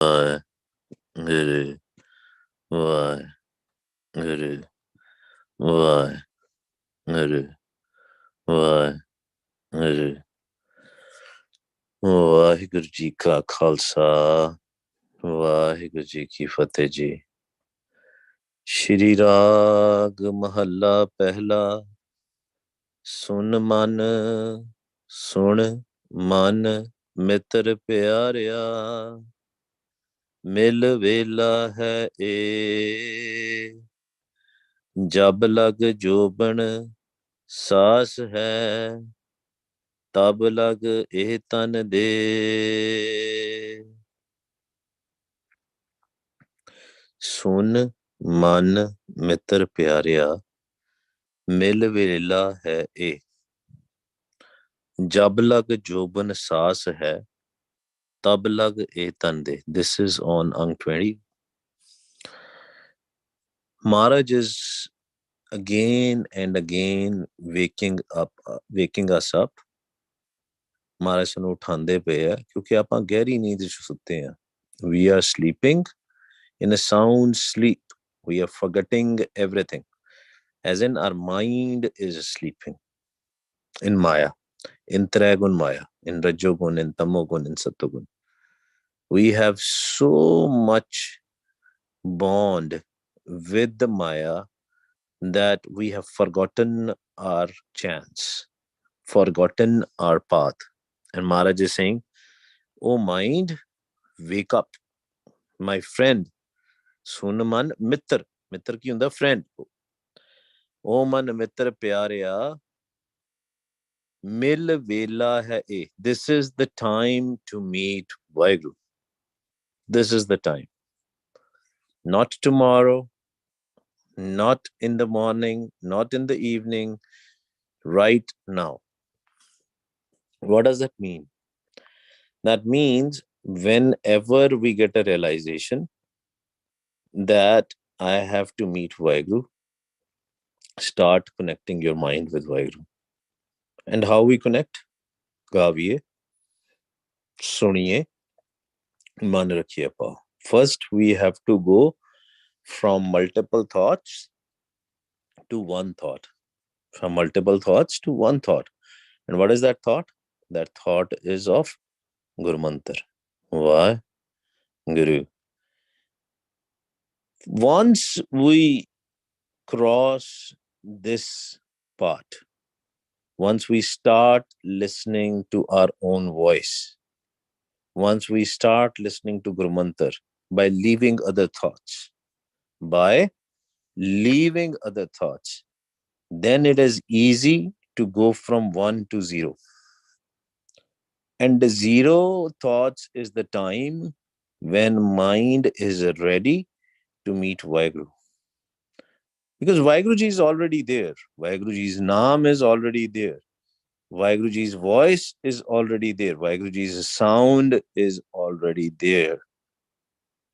waheguru, waheguru, waheguru, waheguru. Waheguru ji ਕਾ ਖਾਲਸਾ ਵਾਹਿਗੁਰੂ ਜੀ ਕੀ ਫਤਿਹ ਜੀ। ਸ਼੍ਰੀ ਰਾਗ ਮਹੱਲਾ ਪਹਿਲਾ। ਸੁਣ ਮਨ ਮਿੱਤਰ ਪਿਆਰਿਆ, ਮਿਲ ਵੇਲਾ ਹੈ ਏ, ਜਬ ਲਗ ਜੋਬਨ ਸਾਸ ਹੈ, ਤਬ ਲਗ ਇਹ ਤਨ ਦੇ। ਸੁਨ ਮਨ ਮਿੱਤਰ ਪਿਆਰਿਆ, ਮਿਲ ਵੇਲਾ ਹੈ ਏ, ਜਬ ਲਗ ਜੋਬਨ ਸਾਸ ਹੈ, ਤਬ ਲਗ ਇਹ ਤਨ ਦੇ. This is on Ang20. Maharaj is again and again waking us up. ਮਹਾਰਾਜ ਸਾਨੂੰ ਉਠਾਉਂਦੇ ਪਏ ਆ ਕਿਉਂਕਿ ਆਪਾਂ ਗਹਿਰੀ ਨੀਂਦ ਚ ਸੁੱਤੇ ਆ. We are sleeping in a sound sleep. We are forgetting everything. As in our mind is sleeping in Maya, in Trigun Maya, in Rajogun, in Tamogun, in Satogun. We have so much bond with the Maya that we have forgotten our chance, forgotten our path. And Maharaj is saying, oh mind, wake up. My friend, sun man mitr. Mitr ki hunda friend. Oh man mitr pyarya, mil vela hai e. This is the time to meet waheguru. This is the time. Not tomorrow, not in the morning, not in the evening, right now. What does that mean? That means whenever we get a realization that I have to meet waheguru, start connecting your mind with waheguru. And how we connect? Gaviye, suniye, man rakhiye pa. First, we have to go from multiple thoughts to one thought. From multiple thoughts to one thought. And what is that thought? That thought is of Guru Mantra. Waheguru. Once we cross this part, once we start listening to our own voice, once we start listening to Guru Mantra by leaving other thoughts, then it is easy to go from 1 to 0. And the 0 thoughts is the time when mind is ready to meet Waheguru. Because Waheguruji is already there. Waheguruji's Naam is already there. Waheguruji's voice is already there. Waheguruji's sound is already there.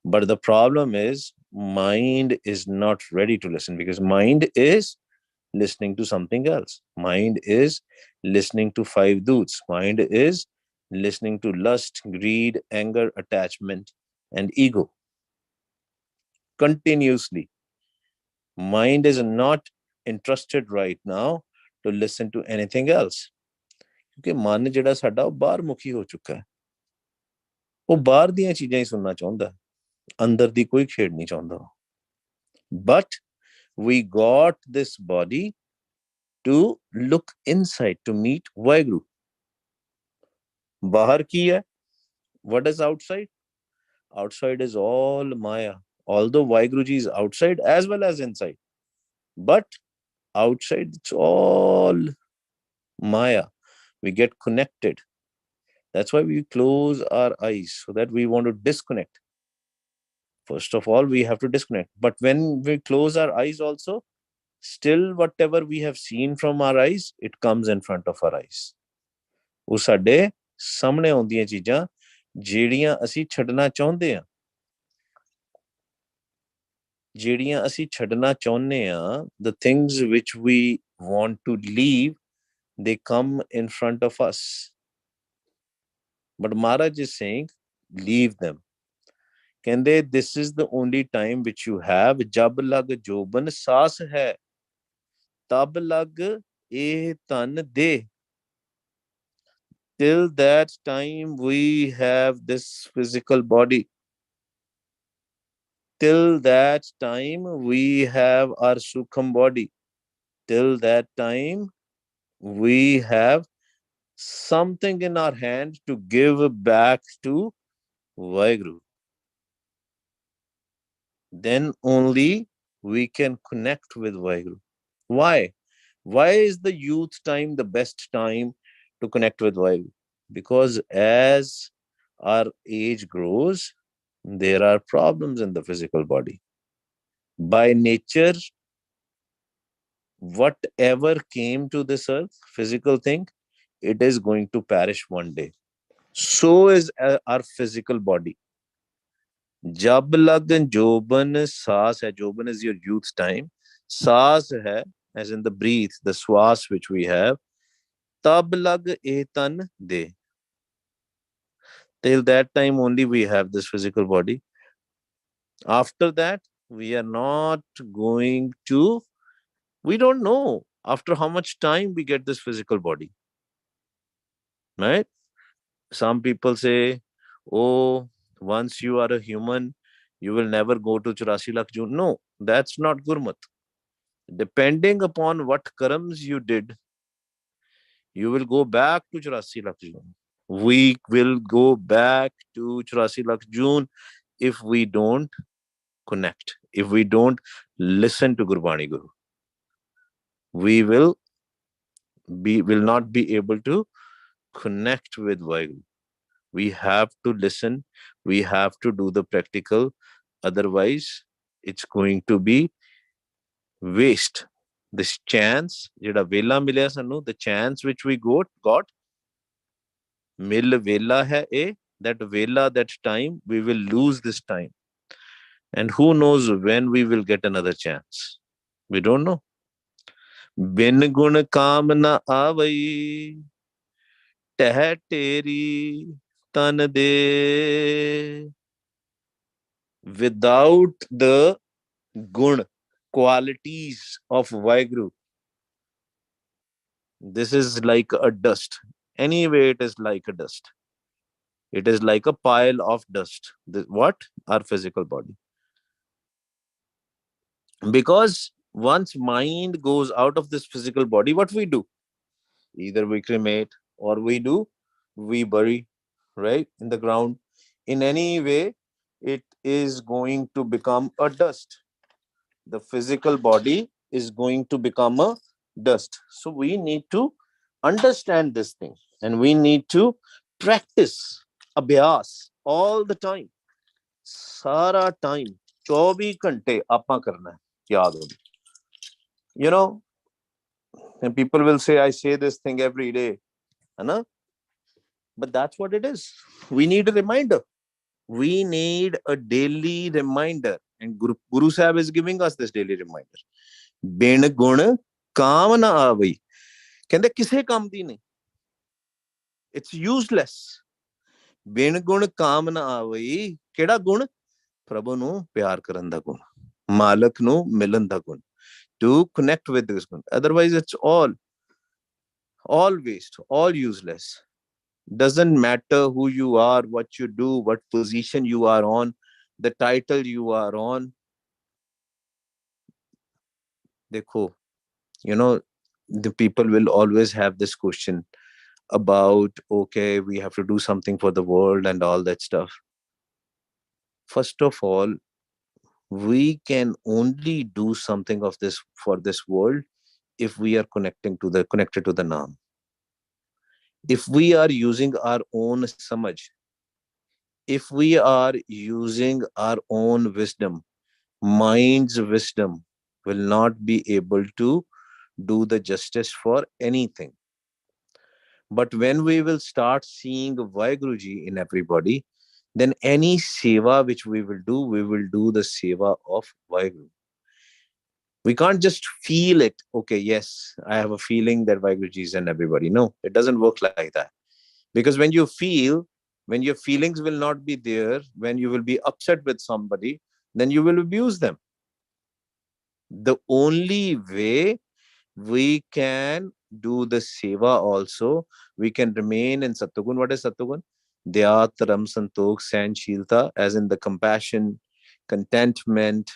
But the problem is, mind is not ready to listen because mind is listening to something else. Mind is listening to 5 doots. Mind is listening to lust, greed, anger, attachment, and ego. Continuously. Mind is not interested right now to listen to anything else. ਕਿਉਂਕਿ ਮਨ ਜਿਹੜਾ ਸਾਡਾ ਉਹ ਬਾਹਰ ਮੁਖੀ ਹੋ ਚੁੱਕਾ ਹੈ. ਉਹ ਬਾਹਰ ਦੀਆਂ ਚੀਜ਼ਾਂ ਹੀ ਸੁਣਨਾ ਚਾਹੁੰਦਾ, ਅੰਦਰ ਦੀ ਕੋਈ ਖੇਡ ਨਹੀਂ ਚਾਹੁੰਦਾ. But we got this body to look inside, to meet Waheguru. ਬਾਹਰ ਕੀ ਹੈ? What is outside? Outside is all Maya. Although Waheguruji is outside as well as inside. But outside it's all Maya. We get connected. That's why we close our eyes, so that we want to disconnect. First of all, we have to disconnect. But when we close our eyes also, still whatever we have seen from our eyes, it comes in front of our eyes. ਉਹ ਸਾਡੇ ਸਾਹਮਣੇ ਆਉਂਦੀਆਂ ਚੀਜ਼ਾਂ ਜਿਹੜੀਆਂ ਅਸੀਂ ਛੱਡਣਾ ਚਾਹੁੰਦੇ ਹਾਂ, ਜਿਹੜੀਆਂ ਅਸੀਂ ਛੱਡਣਾ ਚਾਹੁੰਦੇ ਹਾਂ, the things which we want to leave, they come in front of us. But Maharaj is saying, leave them. ਕਹਿੰਦੇ this is the only time which you have ਜਬ ਲਗ ਜੋਬਨ ਸਾਸ ਹੈ ਤਬ ਲਗ ਇਹ ਤਨ ਦੇ till that time we have this physical body till that time we have our sukham body till that time we have something in our hand to give back to waheguru then only we can connect with waheguru why is the youth time the best time to connect with waheguru because as our age grows there are problems in the physical body by nature whatever came to this earth physical thing it is going to perish one day so is our physical body jab lagan joban saas hai joban is your youth time saas hai as in the breath the swas which we have tab lag eh tan de till that time only we have this physical body after that we are not going to we don't know after how much time we get this physical body right some people say oh once you are a human you will never go to 84 lakh June no that's not gurmat depending upon what karams you did you will go back to 84 lakh June we will go back to 84 lakh June if we don't connect if we don't listen to Gurbani Guru we will not be able to connect with Vaheguru. We have to listen. We have to do the practical. Otherwise, it's going to be waste. This chance, jada vela milya sanu, the chance which we got, mil vela hai a, that vela, that time, we will lose this time. And who knows when we will get another chance? We don't know. Bin gun kaam na avai, teh teri tan de. Without the gun qualities of Vaheguru, this is like a dust. Anyway, it is like a dust. It is like a pile of dust. What? Our physical body. Because once mind goes out of this physical body, what we do? Either we cremate or we bury, right, in the ground. In any way, it is going to become a dust. The physical body is going to become a dust. So we need to understand this thing and we need to practice abhyas all the time. Sara time, 24 घंटे आपा करना है याद हो. You know, and people will say, I say this thing every day. But that's what it is. We need a reminder. We need a daily reminder. And Guru Sahib is giving us this daily reminder. ਬਿਨ ਗੁਣ ਕਾਮ ਨਾ ਆਵਈ ਕਹਿੰਦੇ ਕਿਸੇ ਕੰਮ ਦੀ ਨਹੀਂ it's useless ਬਿਨ ਗੁਣ ਕਾਮ ਨਾ ਆਵਈ ਕਿਹੜਾ ਗੁਣ ਪ੍ਰਭੂ ਨੂੰ ਪਿਆਰ ਕਰਨ ਦਾ ਗੁਣ ਮਾਲਕ ਨੂੰ ਮਿਲਣ ਦਾ ਗੁਣ to connect with this gun. Otherwise, it's all waste, all useless. Doesn't matter who you are, what you do, what position you are on, the title you are on. Dekho, the people will always have this question about, okay, we have to do something for the world and all that stuff. First of all, we can only do something of this for this world if we are connected to the Naam. If we are using our own samajh, if we are using our own wisdom, mind's wisdom will not be able to do the justice for anything. But when we will start seeing Vaheguruji in everybody, then any seva which we will do the seva of Vaheguru. We can't just feel it. Okay, yes, I have a feeling that Vaheguruji is in everybody. No, it doesn't work like that. Because when you feel, When your feelings will not be there, when you will be upset with somebody, then you will abuse them. The only way we can do the seva also, we can remain in Sattvagun. What is Sattvagun? Dhyat, Ram, Santokh, Sahanshilta, as in the compassion, contentment,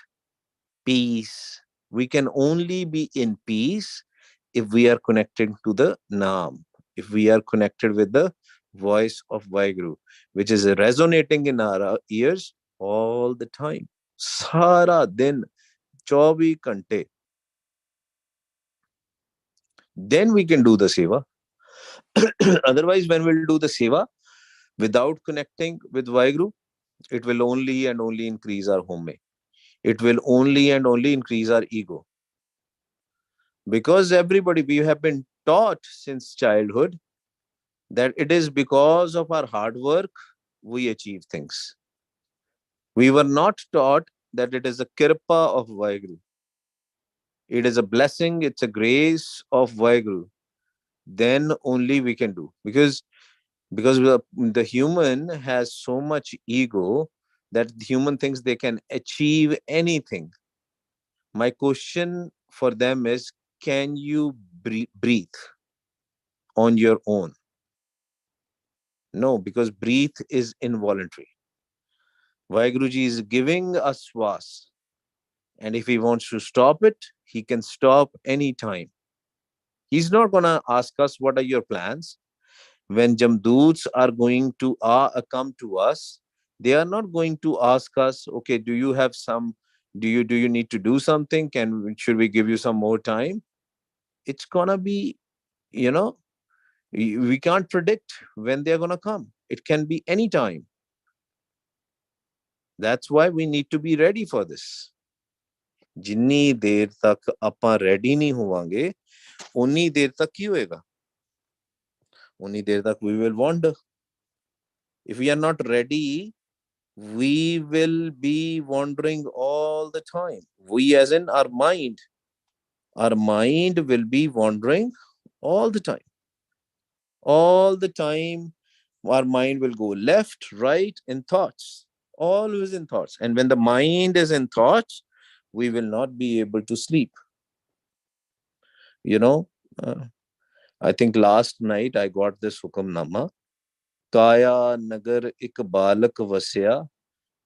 peace. We can only be in peace if we are connected to the Naam, if we are connected with the voice of Waheguru, which is resonating in our ears all the time. Sara din, 24 घंटे. Then we can do the seva. Otherwise, when we'll do the seva without connecting with Waheguru, it will only and only increase our home. It will only and only increase our ego. Because everybody, we have been taught since childhood that it is because of our hard work we achieve things. We were not taught that it is a kirpa of Waheguru. It is a blessing, it's a grace of Waheguru. Then only we can do. Because the human has so much ego that the human thinks they can achieve anything. My question for them is, can you breathe on your own? No, because breathe is involuntary. Vaheguruji is giving us swas, and if he wants to stop it, he can stop anytime. He's not going to ask us, what are your plans? When Jamdoots are going to come to us, they are not going to ask us, okay, do you have some, do you need to do something? Should we give you some more time? It's going to be, you know, we can't predict when they're going to come. It can be any time. That's why we need to be ready for this. जिन्नी देर तक ਆਪਾਂ ready नहीं होवांगे, उन्नी देर तक ਕੀ ਹੋਏਗਾ? उन्नी देर तक we will wander. If we are not ready, we will be wandering all the time. We as in our mind. Our mind will be wandering all the time. All the time, our mind will go left, right in thoughts. Always in thoughts. And when the mind is in thoughts, we will not be able to sleep. You know, I think last night I got this hukamnama. Kaya nagar ik balak vasya,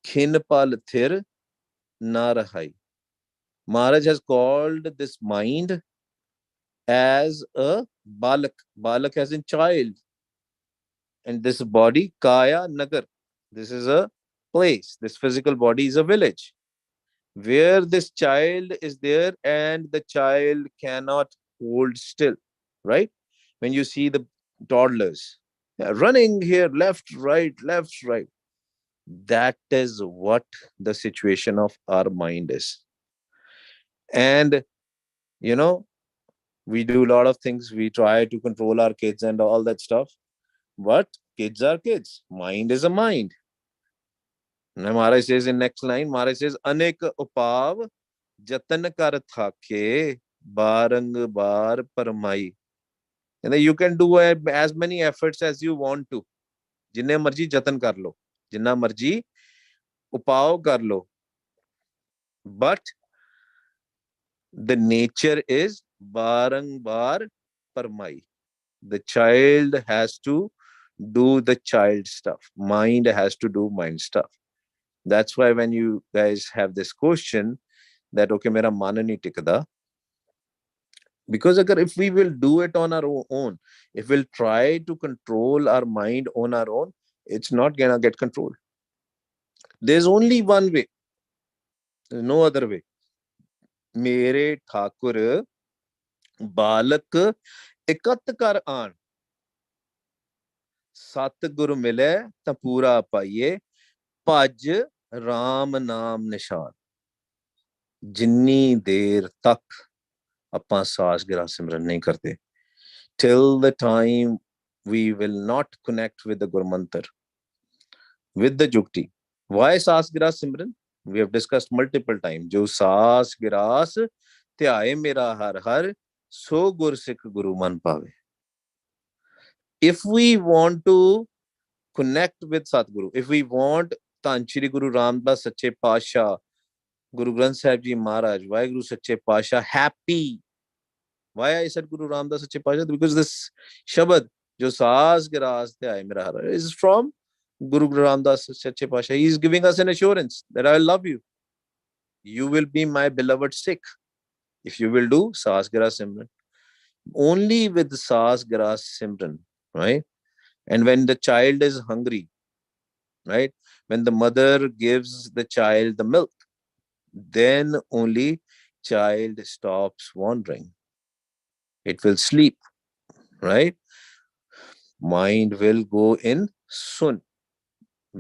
khin pal thir na rahai. Maharaj has called this mind as a balak. Balak as in child. And this body, Kaya Nagar. This is a place. This physical body is a village where this child is there and the child cannot hold still, right? When you see the toddlers running here, left, right, that is what the situation of our mind is. And, you know, we do a lot of things. We try to control our kids and all that stuff. But kids are kids. Mind is a mind. And Maharaj says in next line, Maharaj says, Anek upav jatan kar thake barang bar parmai. And you can do as many efforts as you want to. जिन्ने मर्जी जतन कर लो, जिन्ना मर्जी उपाव कर लो. But the nature is barangbar parmai. The child has to do the child stuff. Mind has to do mind stuff. That's why when you guys have this question that, okay, mera man nahi tikda, because if we will do it on our own, if we'll try to control our mind on our own, it's not gonna get controlled. There's only one way. There's no other way. Mere Thakur बालक इकत कर आन, सतगुरु मिले तो पूरा पाइए, भज राम नाम निशान. जिन्नी देर तक ਆਪਾਂ ਸਾਸ ਗਿਰਾ ਸਿਮਰਨ ਨਹੀਂ ਕਰਦੇ, till the time we will not connect with the Gurmantar, with the Jukti. Why sauce ਗਿਰਾ Simran? We have discussed multiple times. ਜੋ ਸਾਸ ਗਿਰਾਸ ਧਿਆਏ ਮੇਰਾ ਹਰ ਹਰ, ਸੋ ਗੁਰ ਸਿੱਖ ਗੁਰੂ ਮਨ ਪਾਵੇ. If we want to connect with Satguru. If we want Dhan Shri Guru Ramdas Sache Pasha, Guru Granth Sahib Ji Maharaj, waheguru Sache Pasha happy. Why I said Guru Ramdas Sache Pasha? Because this Shabad, jo saas giras te aaye mera har, is from Guru Ramdas Sache Pasha. He is giving us an assurance that I will love you. You will be my beloved Sikh if you will do saas giras Simran. Only with saas giras Simran, right? And when the child is hungry, right? When the mother gives the child the milk, then only child stops wandering. It will sleep, right? Mind will go in sun.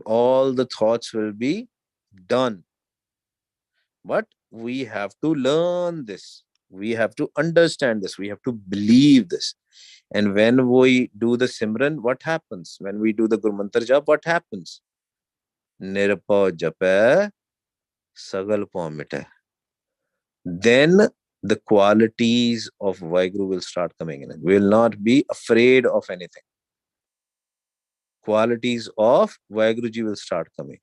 All the thoughts will be done. But we have to learn this. We have to understand this. We have to believe this. And when we do the Simran, what happens? When we do the Guru Mantra Jap, what happens? Nirpa Jape Sagal Pamite. Then the qualities of Waheguru will start coming in. We will not be afraid of anything. Qualities of Waheguruji will start coming.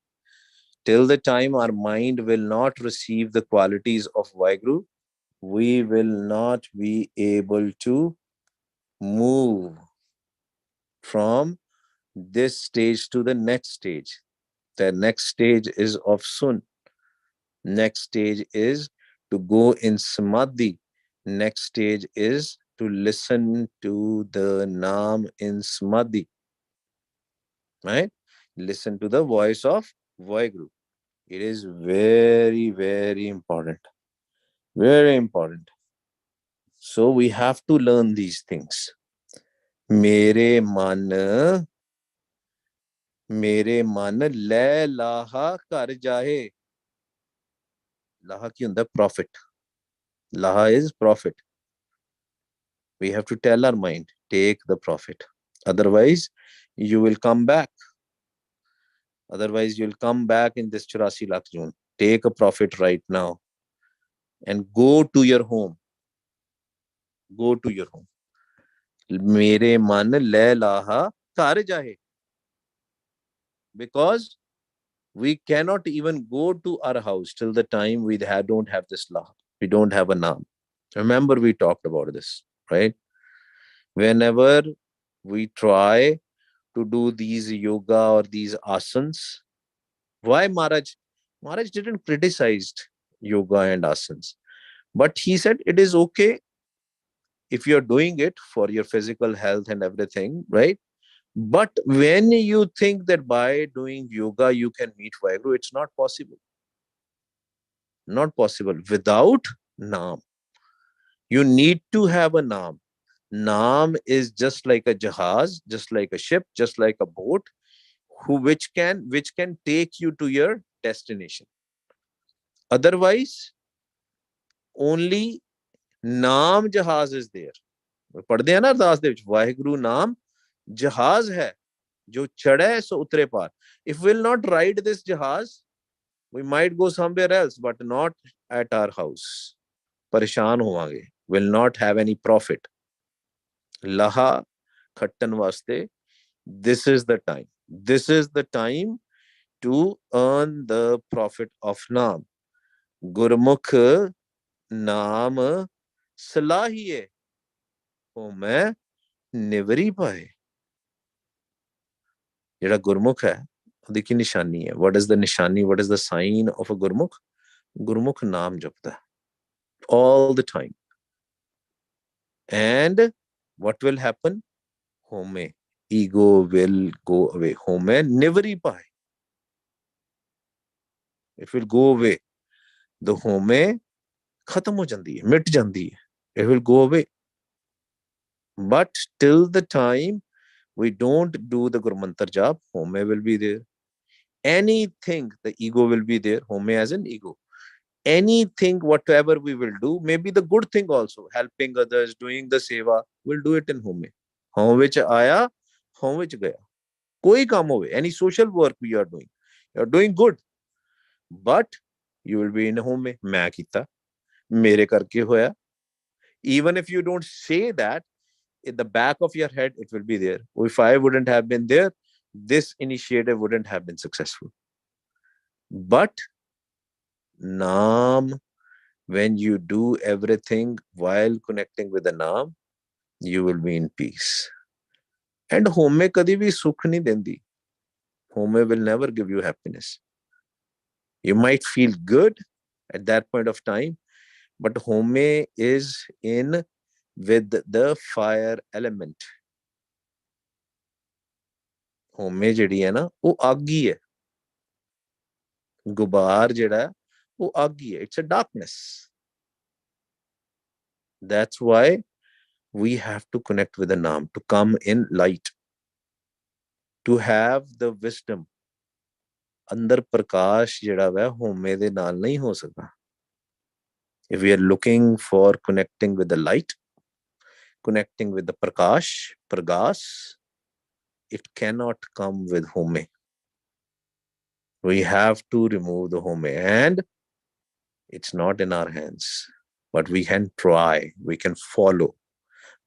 Till the time our mind will not receive the qualities of Waheguru, we will not be able to move from this stage to the next stage. The next stage is of Sun. Next stage is to go in Samadhi. Next stage is to listen to the Naam in Samadhi. Right? Listen to the voice of Vaheguru. It is very, very important. Very important. So we have to learn these things. Mere man le laha kar jahe. Laha ki hunda prophet. Laha is prophet. We have to tell our mind, take the prophet. Otherwise, you will come back. Otherwise, you'll come back in this 84 lakh June. Take a prophet right now and go to your home. Go to your home. Mere man le laha kar jahe. Because we cannot even go to our house till the time we don't have this laha. We don't have a naam. Remember, we talked about this, right? Whenever we try to do these yoga or these asanas, why Maharaj? Maharaj didn't criticize yoga and asanas, but he said it is okay if you're doing it for your physical health and everything, right? But when you think that by doing yoga you can meet Vaheguru, it's not possible. Not possible without Naam. You need to have a Naam. Naam is just like a jahaz, just like a ship, just like a boat, which can take you to your destination. Otherwise, only Naam jahaz is there. पढ़ते हैं ना अरदास दे विच वाहिगुरु नाम जहाज है जो चढ़े सो उतरे पार. If we'll not ride this jahaz, we might go somewhere else, but not at our house. परेशान होवांगे. Will not have any profit. Laha खट्टन वास्ते, this is the time. This is the time to earn the profit of Naam. Gurmukh Naam Salahiye मैं निवरी पाए. जेड़ा गुरमुख है ਉਹਦੀ ਕੀ ਨਿਸ਼ਾਨੀ ਹੈ? What is the ਨਿਸ਼ਾਨੀ? What is the sign of a ਗੁਰਮੁਖ? ਗੁਰਮੁਖ ਨਾਮ ਜਪਦਾ all the time. And what will happen? Home ego will go away. Home निवरी पाए. It will go away. The home खत्म हो जाती है, मिट जाती है. It will go away. But till the time we don't do the Guru Mantra Jap, home will be there. Anything, the ego will be there. Home as an ego. Anything, whatever we will do, maybe the good thing also, helping others, doing the seva, we'll do it in home. Home which aaya, home which gaya. Koi kaam hove, any social work we are doing, you are doing good, but you will be in home. Main kita, mere karke hoya. Even if you don't say that, in the back of your head, it will be there. If I wouldn't have been there, this initiative wouldn't have been successful. But Naam, when you do everything while connecting with the Naam, you will be in peace. And home kadi bhi sukh nahi dendi. Home will never give you happiness. You might feel good at that point of time, but home is in with the fire element. Home ਜਿਹੜੀ ਹੈ ਨਾ ਉਹ ਅੱਗ ਹੀ ਹੈ ਗੁਬਾਰ ਜਿਹੜਾ ਹੈ ਉਹ ਅੱਗ ਹੀ ਹੈ it's a darkness. That's why we have to connect with the Naam to come in light, to have the wisdom. ਅੰਦਰ ਪ੍ਰਕਾਸ਼ ਜਿਹੜਾ ਵੈ ਹੋਮੇ ਦੇ ਨਾਲ ਨਹੀਂ ਹੋ ਸਕਦਾ. If we are looking for connecting with the light, connecting with the prakash, pragas, it cannot come with home. We have to remove the home, and it's not in our hands, but we can try, we can follow.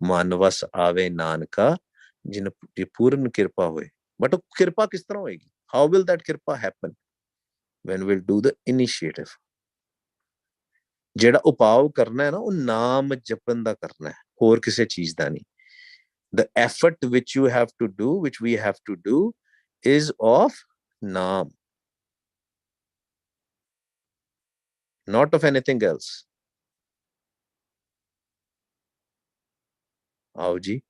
Manvas ave nanka jin puran kirpa hoye. But kirpa kis tarah hoegi? How will that kirpa happen? When we'll do the initiative. ਜਿਹੜਾ ਉਪਾਅ ਕਰਨਾ ਹੈ ਨਾ ਉਹ ਨਾਮ ਜਪਣ ਦਾ ਕਰਨਾ ਹੈ, ਹੋਰ ਕਿਸੇ ਚੀਜ਼ ਦਾ ਨਹੀਂ. The effort which you have to do, which we have to do, is of naam, not of anything else. Aao ji,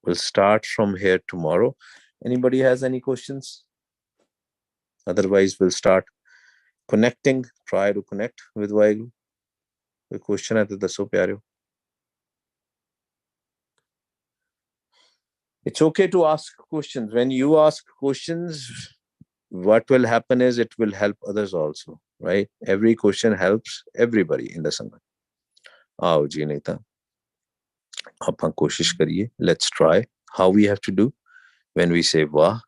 we'll start from here tomorrow. Anybody has any questions? Otherwise, we'll start connecting. Try to connect with waheguru. कोई question है तो दसो प्यारे. It's okay to ask questions. When you ask questions, what will happen is it will help others also, right? Every question helps everybody in the Sangha. Aao ji nahi ta apan koshish kariye. Let's try. How we have to do? When we say Wah,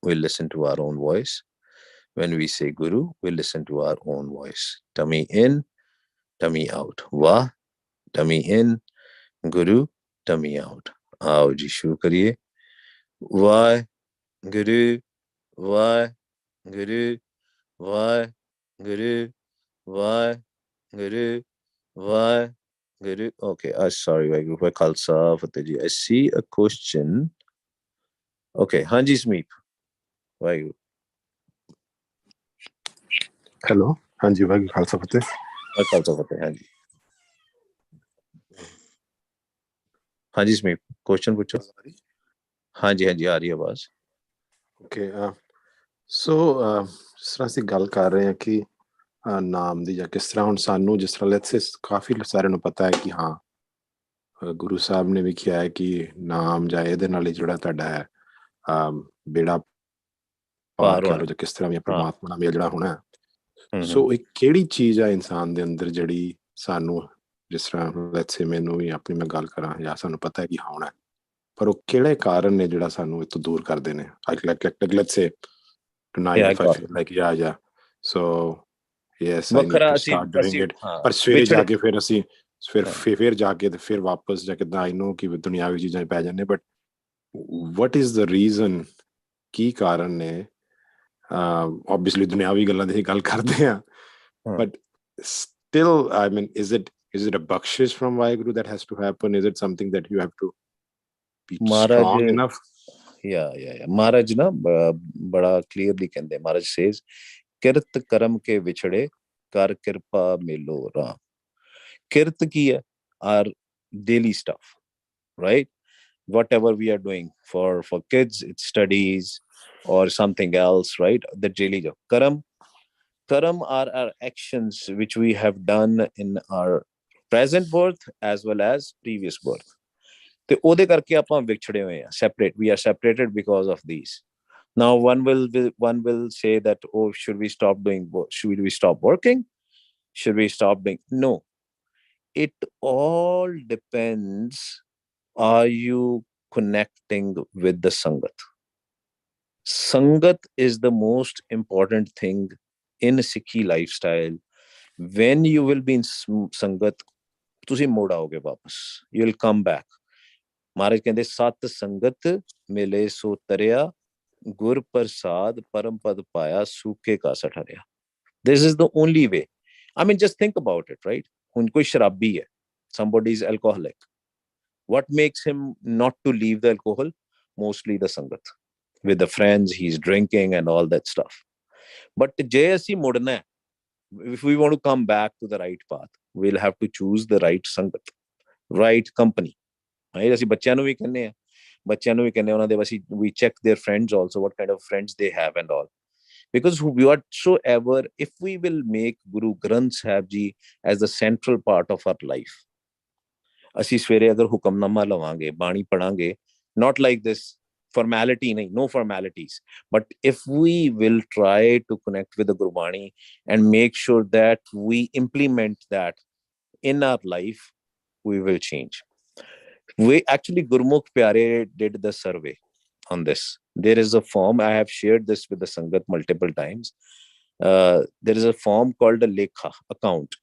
we listen to our own voice. When we say Guru, we listen to our own voice. Tummy in, tummy out. Wah, tummy in. Guru, tummy out. Aao ji shuru kariye. Wah, Guru, Wah, Guru, Wah, Guru, Wah, Guru, Wah, Guru. Okay, sorry, Waheguru Khalsa Fateh ji. I see a question. Okay, Hanji Smeep. Waheguru. Hello, Hanji Waheguru Khalsa Fateh. Khalsa Fateh, Hanji. Hanji Smeep, question pucho. Hanji, Hanji, aa rahi hai awaaz. Okay, so ਜਿਸ ਤਰ੍ਹਾਂ ਅਸੀਂ ਗੱਲ ਕਰ ਰਹੇ ਹਾਂ ਕਿ ਨਾਮ ਦੀ ਜਾਂ ਕਿਸ ਤਰ੍ਹਾਂ ਹੁਣ ਸਾਨੂੰ ਜਿਸ ਤਰ੍ਹਾਂ ਲੈਟਸ ਸੇ ਕਾਫੀ ਸਾਰਿਆਂ ਨੂੰ ਪਤਾ ਹੈ ਕਿ ਹਾਂ ਗੁਰੂ ਸਾਹਿਬ ਨੇ ਵੀ ਕਿਹਾ ਹੈ ਕਿ ਨਾਮ ਜਾਂ ਇਹਦੇ ਨਾਲ ਹੀ ਜਿਹੜਾ ਤੁਹਾਡਾ ਹੈ ਬੇੜਾ ਪਾਰ ਕਰੋ ਜਾਂ ਕਿਸ ਤਰ੍ਹਾਂ ਵੀ ਪਰਮਾਤਮਾ ਨਾਲ ਜਿਹੜਾ ਹੋਣਾ ਹੈ. ਸੋ ਇਹ ਕਿਹੜੀ ਚੀਜ਼ ਆ ਇਨਸਾਨ ਦੇ ਅੰਦਰ ਜਿਹੜੀ ਸਾਨੂੰ ਜਿਸ ਤਰ੍ਹਾਂ ਲੈਟਸ ਸੇ ਮੈਨੂੰ ਵੀ ਆਪਣੀ ਮੈਂ ਗੱਲ ਕਰਾਂ ਜਾਂ ਸਾਨੂੰ ਪਤਾ ਹੈ ਕਿ ਹੋਣਾ, ਪਰ ਉਹ ਕਿਹੜੇ ਕਾਰਨ ਨੇ ਜਿਹੜਾ ਸਾਨੂੰ ਇਹ ਤੋਂ ਦੂਰ ਕਰਦੇ ਨੇ? Let's say tonight if I feel like yeah so yes I need to start doing it, ਪਰ ਸਵੇਰੇ ਜਾ ਕੇ ਫਿਰ ਅਸੀਂ ਫਿਰ ਜਾ ਕੇ ਤੇ ਫਿਰ ਵਾਪਸ ਜਾ ਕੇ I know ਕਿ ਦੁਨਿਆਵੀ ਚੀਜ਼ਾਂ ਪੈ ਜਾਂਦੇ, but what is the reason? ਕੀ ਕਾਰਨ ਨੇ? obviously ਦੁਨਿਆਵੀ ਗੱਲਾਂ ਦੀ ਗੱਲ ਕਰਦੇ ਆ, but still I mean is it a bakshish from waheguru that has to happen? Is it something that you have to be strong enough? Yeah. Maharaj na bada clearly kehinde. Maharaj says, kirt karam ke vichade kar kirpa milo ram. Kirt ki hai? Our daily stuff, right? Whatever we are doing for kids, it's studies or something else, right? The daily job. Karam are our actions which we have done in our present birth as well as previous birth. ਤੇ ਉਹਦੇ ਕਰਕੇ ਆਪਾਂ ਵਿਛੜੇ ਹੋਏ ਆ, separate. We are separated because of these. Now one will say that, oh, should we stop working? Should we stop doing? No. It all depends. Are you connecting with the Sangat? Sangat is the most important thing in Sikhi lifestyle. When you will be in Sangat, ਤੁਸੀਂ ਮੁੜ ਆਓਗੇ ਵਾਪਸ. You will come back. महाराज कहते सत संगत मिले सो तरिया गुर प्रसाद परम पद पाया सूखे का सठरिया. This is the only way. I mean, just think about it, right? हुन कोई शराबी है, somebody is alcoholic. What makes him not to leave the alcohol? Mostly the sangat. With the friends, he's drinking and all that stuff. But ਜੇ ਅਸੀਂ ਮੁੜਨਾ ਹੈ, if we want to come back to the right path, we'll have to choose the right sangat, right company. ਅਸੀਂ ਬੱਚਿਆਂ ਨੂੰ ਵੀ ਕਹਿੰਦੇ ਆ, ਬੱਚਿਆਂ ਨੂੰ ਵੀ ਕਹਿੰਦੇ ਉਹਨਾਂ ਦੇ ਅਸੀਂ we check their friends also, what kind of friends they have and all. Because whatsoever, if we will make Guru Granth Sahib Ji as the central part of our life, ਅਸੀਂ ਸਵੇਰੇ ਅਗਰ ਹੁਕਮਨਾਮਾ ਲਵਾਂਗੇ, ਬਾਣੀ ਪੜਾਂਗੇ, not like this formality, no formalities, but if we will try to connect with the Gurbani and make sure that we implement that in our life, we will change. We actually, Gurmukh Pyare did the survey on this. There is a form, I have shared this with the Sangat multiple times. There is a form called a Lekha account.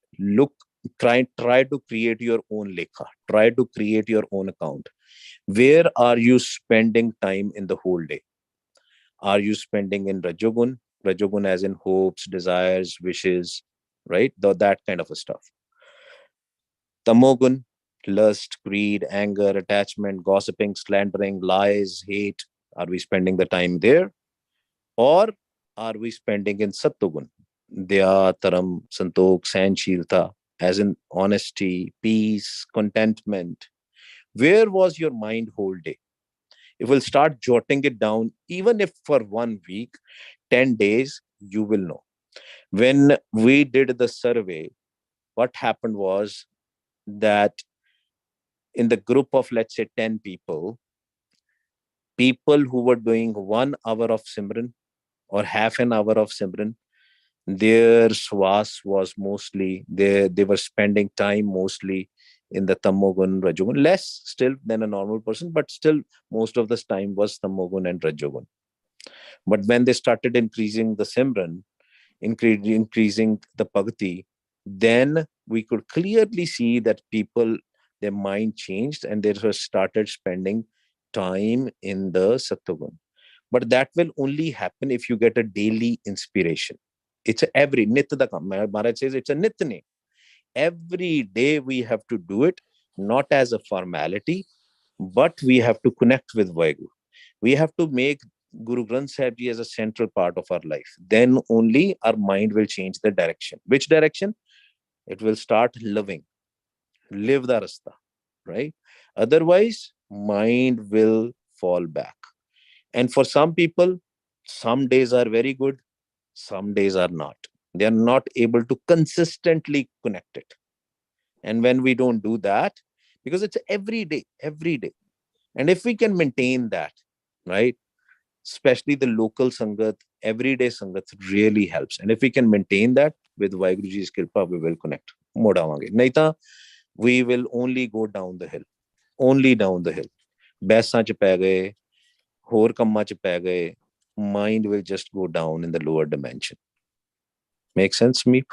Try to create your own Lekha. Try to create your own account. Where are you spending time in the whole day? Are you spending in Rajogun? Rajogun as in hopes, desires, wishes, right? That kind of a stuff. Tamogun, lust, greed, anger, attachment, gossiping, slandering, lies, hate. Are we spending the time there? Or are we spending in Sattugun? Dya, Taram, Santok, Sahanshilta, as in honesty, peace, contentment. Where was your mind whole day? If we'll start jotting it down, even if for 1 week, 10 days, you will know. When we did the survey, what happened was that in the group of, let's say, 10 people who were doing 1 hour of Simran or half an hour of Simran, their swas was mostly, they were spending time mostly in the Tamogun, Rajogun, less still than a normal person, but still most of this time was Tamogun and Rajogun. But when they started increasing the Simran, increasing the Bhakti, then we could clearly see that people, their mind changed and they started spending time in the Sattugun. But that will only happen if you get a daily inspiration. It's every Nitya da kam. Maharaj says it's a Nitya. Every day we have to do it, not as a formality, but we have to connect with Waheguru. We have to make Guru Granth Sahib Ji as a central part of our life. Then only our mind will change the direction. Which direction? It will start living. Live the rasta, right? Otherwise, mind will fall back. And for some people, some days are very good, some days are not. They are not able to consistently connect it. And when we don't do that, because it's every day. And if we can maintain that, right, especially the local Sangat, everyday Sangat really helps. And if we can maintain that with Waheguru Ji's Kripa, we will connect. Naita, we will only go down the hill. Only down the hill. Baissan ch pੈ gaye, ਹੋਰ ਕੰਮਾਂ ਚ ਪੈ ਗਏ, mind will just go down in the lower dimension. Make sense, Smeep?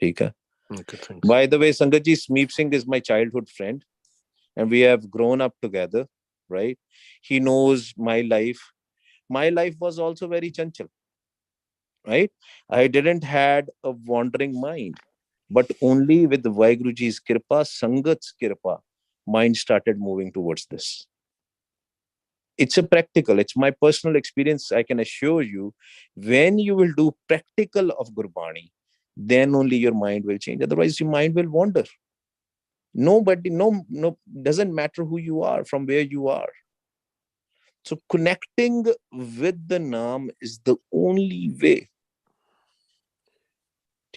ठीक है. Okay, thanks. By the way, Sangat ji, Smeep Singh is my childhood friend and we have grown up together, right? He knows my life. My life was also very chanchal, right? I didn't had a wandering mind, but only with Waheguru Ji's Kripa, Sangat's Kripa, mind started moving towards this. It's a practical, it's my personal experience. I can assure you, when you will do practical of Gurbani, then only your mind will change. Otherwise, your mind will wander. Nobody, no, doesn't matter who you are, from where you are. So connecting with the Naam is the only way.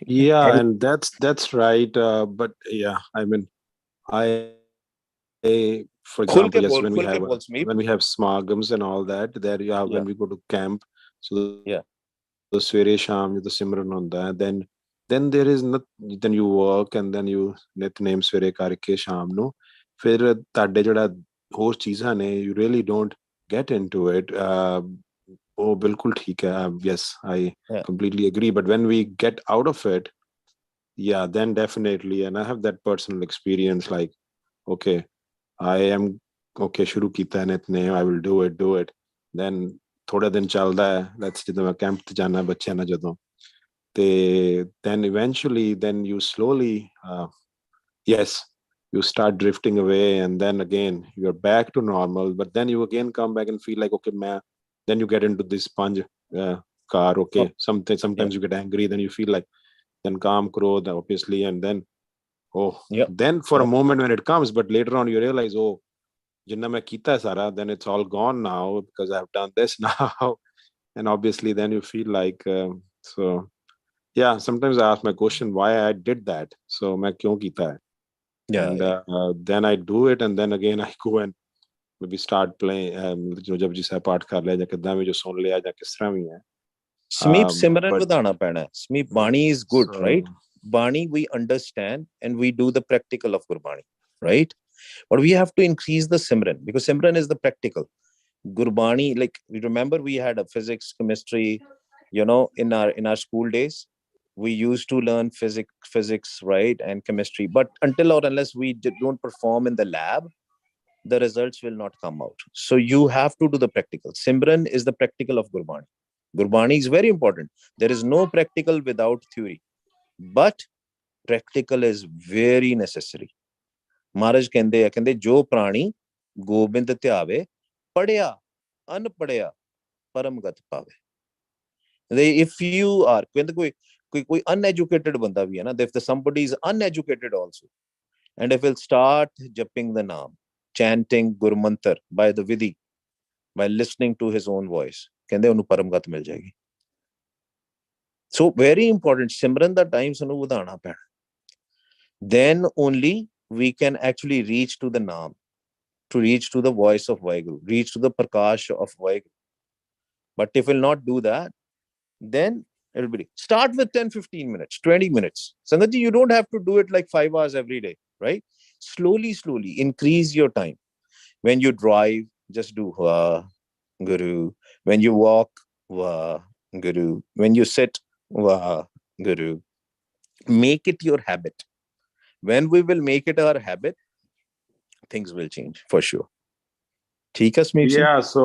Yeah, and that's right. But yeah, I mean, for example, yes, when we have smagams and all that, there, yeah, when we go to camp, so the Swere Sham, the Simran hunda, then there is not, then you work and then you Nitnem Swere karke Sham nu, fir tade jada ਹੋਰ ਚੀਜ਼ਾਂ ਨੇ, you really don't get into it. Oh, bilkul theek hai. Yes, I completely agree. But when we get out of it, yeah, then definitely, and I have that personal experience, like, okay, I am okay ਸ਼ੁਰੂ ਕੀਤਾ ਨਿਤਨੇਮ, I will do it then ਥੋੜੇ ਦਿਨ ਚੱਲਦਾ ਹੈ, let's ਜਦੋਂ ਮੈਂ camp ਤੇ ਜਾਣਾ ਬੱਚਿਆਂ ਨਾਲ ਜਦੋਂ, ਤੇ then eventually then you slowly yes, you start drifting away, and then again you're back to normal, but then you again come back and feel like okay man, then you get into this sponge car, okay, Oh, sometimes yeah, you get angry, then you feel like, then calm krodh obviously, and then oh, yeah, then for a yeah, moment when it comes, but later on you realize, oh, जिन्ना मैं कीता है सारा, then it's all gone now because I've done this now. And obviously then you feel like so yeah, sometimes I ask my question why I did that, so मैं क्यों कीता है, yeah, and yeah. then I do it, and then again I go and maybe start playing जो जब जिस पाठ कर लिया या कितना भी जो सुन लिया या किस तरह भी है, Smeep Simran but ਵਧਾਣਾ ਪੈਣਾ ਹੈ. Smeep Bani is good, so right? Bani we understand and we do the practical of Gurbani, right? But we have to increase the Simran, because Simran is the practical. Gurbani, like we remember we had a physics, chemistry, in our school days. We used to learn physics, right, and chemistry. But until or unless we don't perform in the lab, the results will not come out. So you have to do the practical. Simran is the practical of Gurbani. Gurbani is very important. There is no practical without theory, but practical is very necessary. Maharaj ਕਹਿੰਦੇ ਜੋ ਪ੍ਰਾਣੀ ਗੋਬਿੰਦ ਧਿਆਵੇ ਪੜਿਆ ਅਨਪੜਿਆ ਪਰਮਗਤ ਪਾਵੇ. If you are ਕਹਿੰਦੇ ਕੋਈ uneducated ਬੰਦਾ ਵੀ ਹੈ ਨਾ, if somebody is uneducated also, and if he'll start japping the naam, chanting Gurmantar by the Vidhi, by listening to his own voice, ਕਹਿੰਦੇ ਉਹਨੂੰ ਪਰਮਗਤ ਮਿਲ ਜਾਏਗੀ. So very important, Simran ਦਾ time ਸਾਨੂੰ ਵਧਾਉਣਾ ਪੈਣਾ. Then only we can actually reach to the naam, to reach to the voice of waheguru, reach to the prakash of waheguru. But if we'll not do that, then everybody start with 10-15 minutes, 20 minutes. Sangatji, you don't have to do it like 5 hours every day, right? Slowly increase your time. When you drive, just do Guru. When you walk, Guru. When you sit, Guru. Make it your habit. When we will make it our habit, things will change for sure. ठीक है स्मीप Singh? yeah, so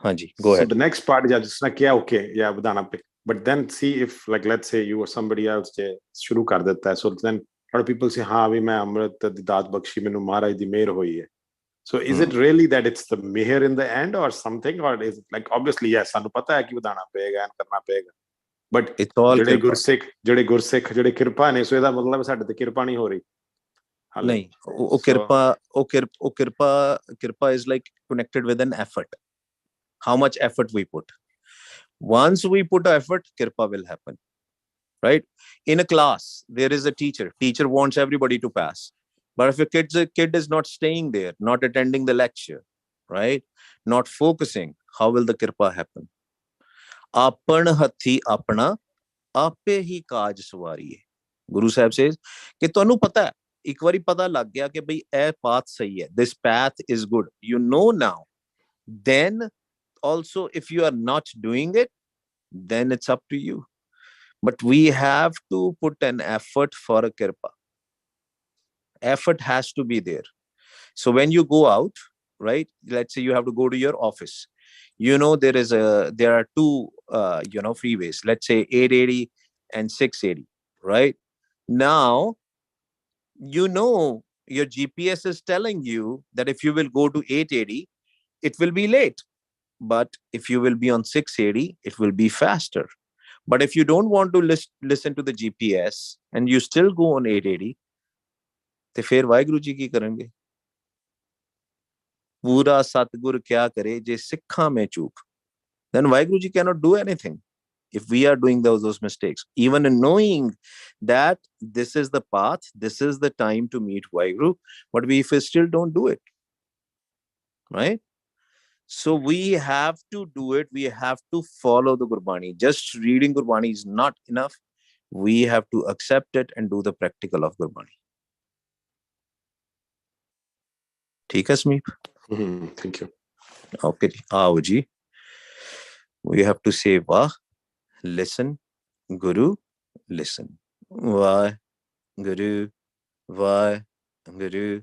हाँ जी, go so ahead. the next part is just like yeah, okay, yeah, badana pe, but then see if like let's say you or somebody else je shuru kar deta hai, so then a lot of people say ha bhi main amrit di daat bakshi mainu maharaj di meher hoyi hai. So is it really that it's the meher in the end or something, or is it like obviously yes sanu pata hai ki badana payega and karna payega, but It's all ਜਿਹੜੇ kirpa. ਗੁਰਸਿੱਖ ਜਿਹੜੇ ਕਿਰਪਾ ਨੇ, ਸੋ ਇਹਦਾ ਮਤਲਬ ਸਾਡੇ ਤੇ ਕਿਰਪਾ ਨਹੀਂ ਹੋ ਰਹੀ ਹਾਲੇ. ਨਹੀਂ, ਉਹ ਕਿਰਪਾ is like connected with an effort. How much effort we put. Once we put effort, kirpa will happen, right? In a class, there is a teacher wants everybody to pass, but if a kid is not staying there, not attending the lecture, right, not focusing, how will the kirpa happen? Apan hathi apna ape hi kaaj sawariye. Guru Sahib says ਕਿ ਤੁਹਾਨੂੰ ਪਤਾ ਹੈ, ਇੱਕ ਵਾਰੀ ਪਤਾ ਲੱਗ ਗਿਆ ਕਿ ਭਈ ਇਹ path ਸਹੀ ਹੈ, this path is good, you know now, then also if you are not doing it, then it's up to you. But we have to put an effort for a kirpa. Effort has to be there. So when you go out, right, let's say you have to go to your office, there are two freeways, let's say 880 and 680, right? Now your GPS is telling you that if you will go to 880, it will be late. But if you will be on 680, it will be faster. But if you don't want to listen to the GPS and you still go on 880, ਤੇ ਫਿਰ ਵਾਹਿਗੁਰੂ ਜੀ ਕੀ ਕਰਨਗੇ? ਪੂਰਾ ਸਤਿਗੁਰ ਕਿਆ ਕਰੇ ਜੇ ਸਿੱਖਾਂ ਮੇਂ ਚੂਕ. Then Waheguru ji cannot do anything if we are doing those mistakes. Even in knowing that this is the path, this is the time to meet Waheguru, but we still don't do it, right? So we have to do it. We have to follow the Gurbani. Just reading Gurbani is not enough. We have to accept it and do the practical of Gurbani. ठीक है स्मीप? Thank you. Okay, आओ जी. We have to say Wah, listen, Guru, listen. Wah, Guru, Wah, Guru,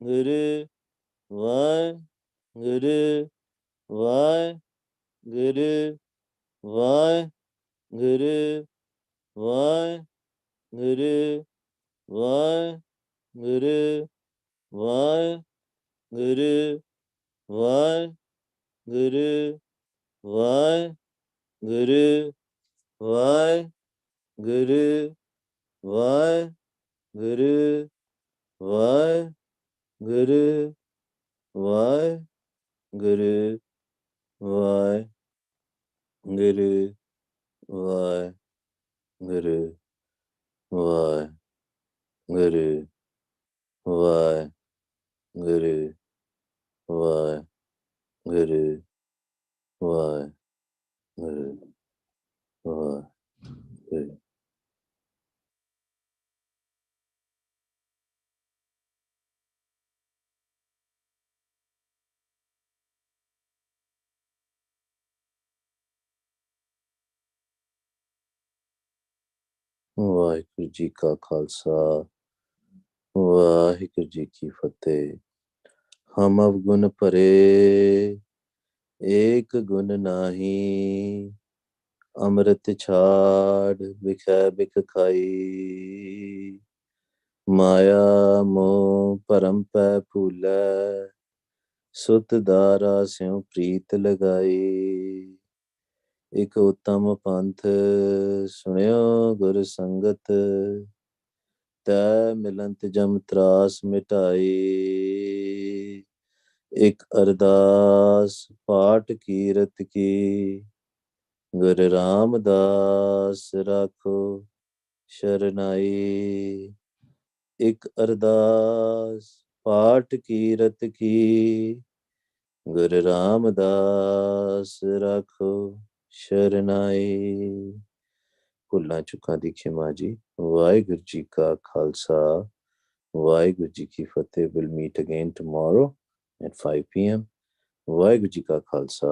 Guru, waheguru, waheguru, waheguru, waheguru, waheguru, waheguru, waheguru, waheguru, waheguru, waheguru, waheguru, waheguru, waheguru, waheguru, waheguru, waheguru, waheguru, waheguru, waheguru. Waheguru ji ਕਾ ਖਾਲਸਾ ਵਾਹਿਗੁਰੂ ਜੀ ਕੀ ਫਤਿਹ। ਹਮ ਅਵਗੁਣ ਭਰੇ ਏਕ ਗੁਣ ਨਾਹੀ, ਅੰਮ੍ਰਿਤ ਛਾੜ ਬਿਖੈ ਬਿਖ ਖਾਈ। ਮਾਇਆ ਮੋਹ ਭਰਮ ਪੈ ਭੂਲੈ, ਸੁਤ ਦਾਰਾ ਸਿਉ ਪ੍ਰੀਤ ਲਗਾਈ। ਇਕ ਉਤਮ ਪੰਥ ਸੁਣਿਓ ਗੁਰ ਸੰਗਤ, ਤੈ ਮਿਲੰਤ ਜਮ ਤਰਾਸ ਮਿਟਾਈ। ਇਕ ਅਰਦਾਸ ਪਾਠ ਕੀਰਤ ਕੀ, ਗੁਰ ਰਾਮਦਾਸ ਰਾਖੋ ਸ਼ਰਨਾਈ। ਇਕ ਅਰਦਾਸ ਪਾਠ ਕੀਰਤ ਕੀ, ਗੁਰ ਰਾਮਦਾਸ ਰਾਖੋ ਸ਼ਰਨਾਈ। ਭੁੱਲਾਂ ਚੁੱਕਾਂ ਦੀ ਖਿਮਾ ਜੀ। ਵਾਹਿਗੁਰੂ ਜੀ ਕਾ ਖਾਲਸਾ ਵਾਹਿਗੁਰੂ ਜੀ ਕੀ ਫਤਿਹ। We'll meet again tomorrow at 5 p.m. Waheguru ji ਕਾ ਖਾਲਸਾ